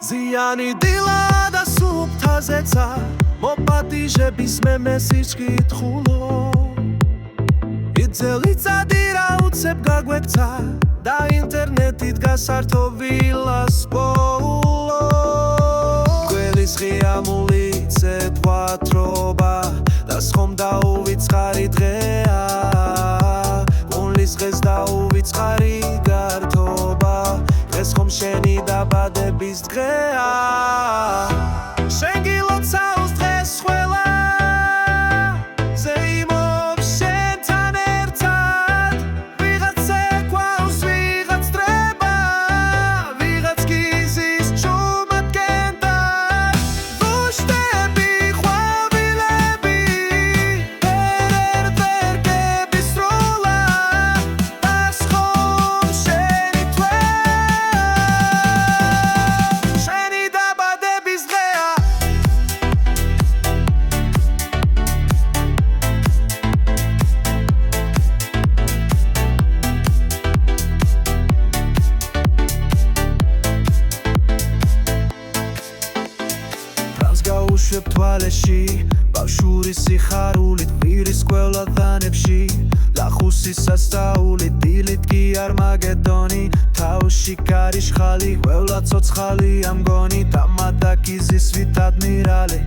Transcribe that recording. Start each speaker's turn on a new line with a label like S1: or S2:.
S1: ზიანი დილა და სუფთაზეცა მოპატიჟების მემეს იშკითხულო იძელი წადირა უცებ გაგვექცა და ინტერნეტით გასართო ვილას პოულო გველის ღიამულიცეთ ვათრობა და სხომ დაუვიწყარი დღეა გუნლის დღეს დაუვიწყარი გართობა დღეს ხომ შენი დაბადების დღეა შენ გილოცავს დღეს ყველა ზეიმობს შენთან ერთად ვიღაც ეკვავს ვიღაც დრება ვიღაც გიზის ჩუმად გენდად გუშტები ყვავილები ფერერდერგების სროლა დას ხომ შენი თვე შენი დაბადების დღეა ფრანს გაუშვებ თვალეში ბავშვურის სიხარულით ვირის ყველა დანებში ლახუსის სასწაულით დილით კი არმაგედონი თავში კარიშხალი ყველა ცოცხალი ამგონი დამატაკიზის ვით ადმირალი